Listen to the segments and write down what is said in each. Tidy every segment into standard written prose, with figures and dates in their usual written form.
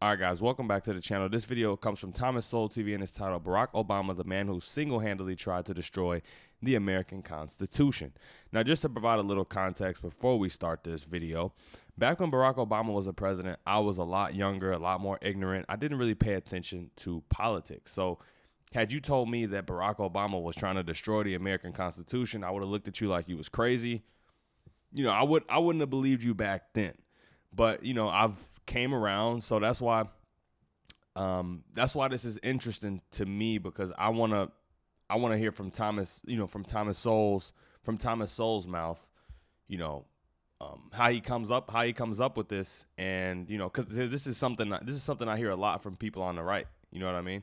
All right, guys, welcome back to the channel. This video comes from Thomas Sowell TV and it's titled Barack Obama, the man who single-handedly tried to destroy the American Constitution. Now, just to provide a little context before we start this video, back when Barack Obama was the president, I was a lot younger, a lot more ignorant. I didn't really pay attention to politics. So had you told me that Barack Obama was trying to destroy the American Constitution, I would have looked at you like you was crazy. You know, I wouldn't have believed you back then. But, you know, I've came around, so that's why this is interesting to me, because I wanna hear from Thomas, from Thomas Sowell's mouth, how he comes up with this, and because this is something I hear a lot from people on the right. You know what I mean?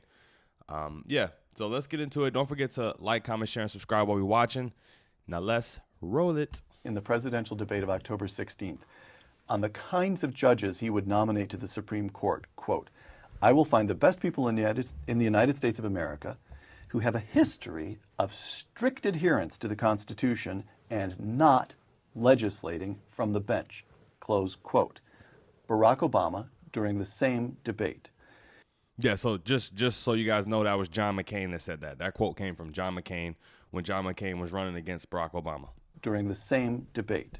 Yeah. So let's get into it. Don't forget to like, comment, share, and subscribe while we're watching. Now let's roll it. In the presidential debate of October 16th, on the kinds of judges he would nominate to the Supreme Court, quote, "I will find the best people in the United States of America who have a history of strict adherence to the Constitution and not legislating from the bench," close quote. Barack Obama during the same debate. Yeah, so just so you guys know, that was John McCain that said that. That quote came from John McCain when John McCain was running against Barack Obama. During the same debate.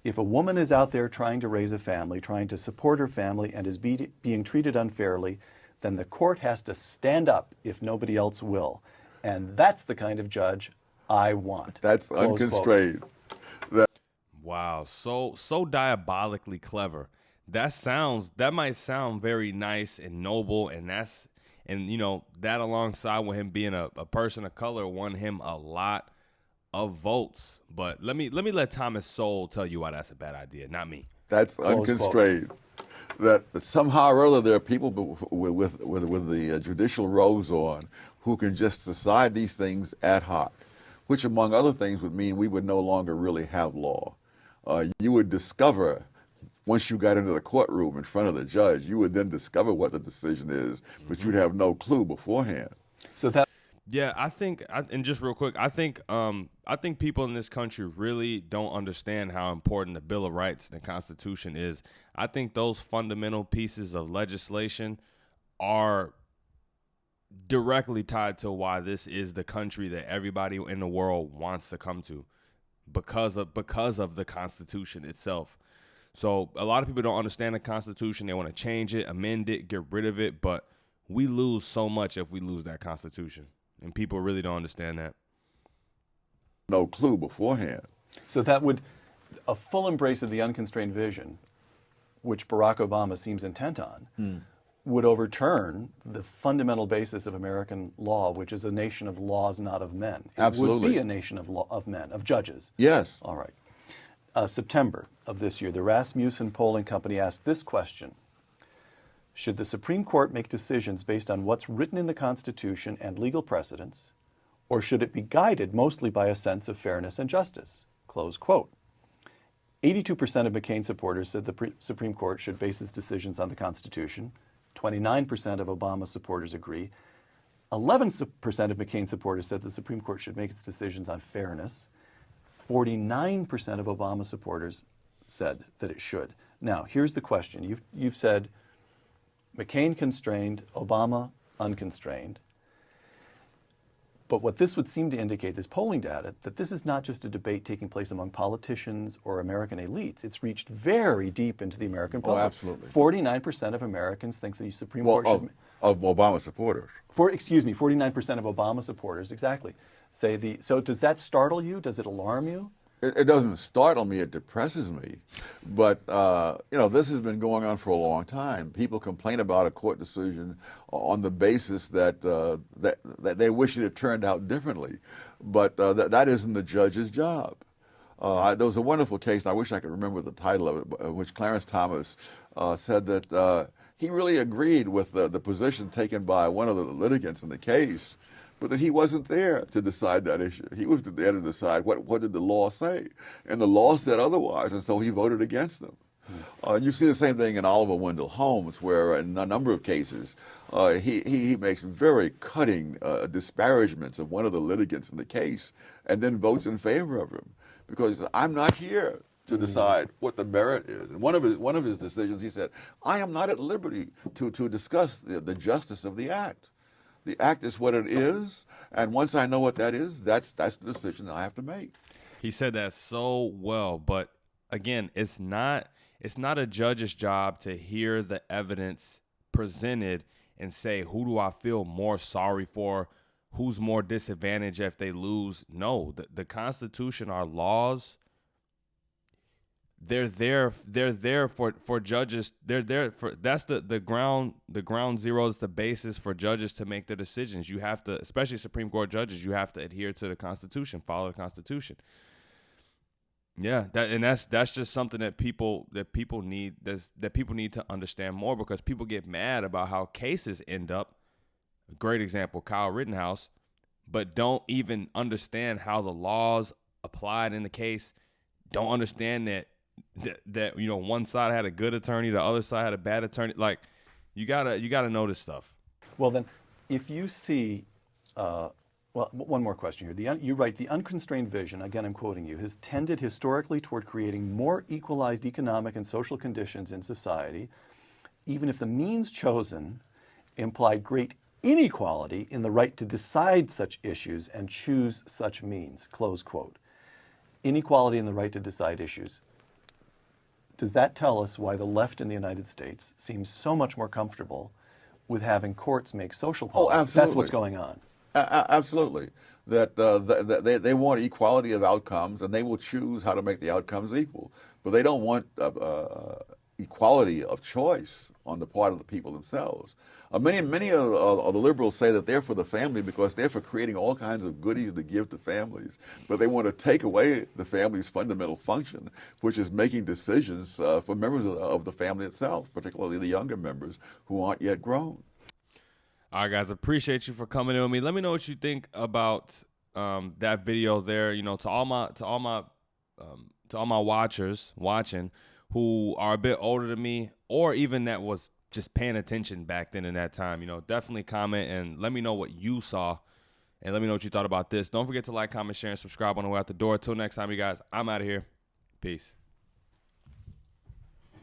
If a woman is out there trying to raise a family, trying to support her family, and is being treated unfairly, then the court has to stand up if nobody else will. And that's the kind of judge I want. That's unconstrained. Wow, so diabolically clever. That might sound very nice and noble, and that alongside with him being a person of color won him a lot of votes. But let me let Thomas Sowell tell you why that's a bad idea, not me. That's unconstrained. That somehow or other there are people with the judicial robes on who can just decide these things ad hoc, which among other things would mean we would no longer really have law. You would discover, once you got into the courtroom in front of the judge, you would then discover what the decision is, but you'd have no clue beforehand. So that. Yeah, and just real quick, I think people in this country really don't understand how important the Bill of Rights and the Constitution is. I think those fundamental pieces of legislation are directly tied to why this is the country that everybody in the world wants to come to, because of the Constitution itself. So a lot of people don't understand the Constitution. They want to change it, amend it, get rid of it, but we lose so much if we lose that Constitution. And people really don't understand that. No clue beforehand. So that would, a full embrace of the unconstrained vision, which Barack Obama seems intent on, would overturn the fundamental basis of American law, which is a nation of laws, not of men. It Absolutely. would be a nation of men, of judges. Yes. All right. September of this year, the Rasmussen polling company asked this question: should the Supreme Court make decisions based on what's written in the Constitution and legal precedents, or should it be guided mostly by a sense of fairness and justice? Close quote. 82% of McCain supporters said the Supreme Court should base its decisions on the Constitution. 29% of Obama supporters agree. 11% of McCain supporters said the Supreme Court should make its decisions on fairness. 49% of Obama supporters said that it should. Now, here's the question. You've said McCain constrained, Obama unconstrained. But what this would seem to indicate, this polling data, that this is not just a debate taking place among politicians or American elites. It's reached very deep into the American public. Oh, absolutely. 49% of Americans think the Supreme Court should... Of Obama supporters. 49% of Obama supporters, exactly, say so does that startle you? Does it alarm you? It doesn't startle me, it depresses me. But, this has been going on for a long time. People complain about a court decision on the basis that they wish it had turned out differently. But that isn't the judge's job. There was a wonderful case, and I wish I could remember the title of it, in which Clarence Thomas said that he really agreed with the position taken by one of the litigants in the case, but that he wasn't there to decide that issue. He was there to decide what did the law say, and the law said otherwise, and so he voted against them. You see the same thing in Oliver Wendell Holmes, where in a number of cases he makes very cutting disparagements of one of the litigants in the case, and then votes in favor of him, because I'm not here to decide what the merit is. And one of his decisions, he said, I am not at liberty to discuss the justice of the act. The act is what it is, and once I know what that is, that's the decision that I have to make. He said that so well, but again, it's not a judge's job to hear the evidence presented and say, who do I feel more sorry for? Who's more disadvantaged if they lose? No, the Constitution, our laws, they're there for judges. They're there for, that's the ground zero is the basis for judges to make the decisions. You have to, especially Supreme Court judges, you have to adhere to the Constitution, follow the Constitution. Yeah, that's just something that people need to understand more, because people get mad about how cases end up. A great example, Kyle Rittenhouse, but don't even understand how the laws applied in the case. Don't understand that one side had a good attorney, the other side had a bad attorney. Like, you gotta know this stuff. Well, then, if you see, well, one more question here. You write, the unconstrained vision, again I'm quoting you, has tended historically toward creating more equalized economic and social conditions in society, even if the means chosen implied great inequality in the right to decide such issues and choose such means, close quote. Inequality in the right to decide issues. Does that tell us why the left in the United States seems so much more comfortable with having courts make social policy? Oh, absolutely. That's what's going on. Absolutely. That they want equality of outcomes, and they will choose how to make the outcomes equal. But they don't want equality of choice on the part of the people themselves. Many of the liberals say that they're for the family because they're for creating all kinds of goodies to give to families. But they want to take away the family's fundamental function, which is making decisions for members of the family itself, particularly the younger members who aren't yet grown. All right, guys, appreciate you for coming in with me. Let me know what you think about that video there. You know, to all my watchers watching who are a bit older than me, or even that was just paying attention back then in that time, you know, definitely comment and let me know what you saw, and let me know what you thought about this. Don't forget to like, comment, share, and subscribe on the way out the door. Till next time, you guys, I'm out of here. Peace.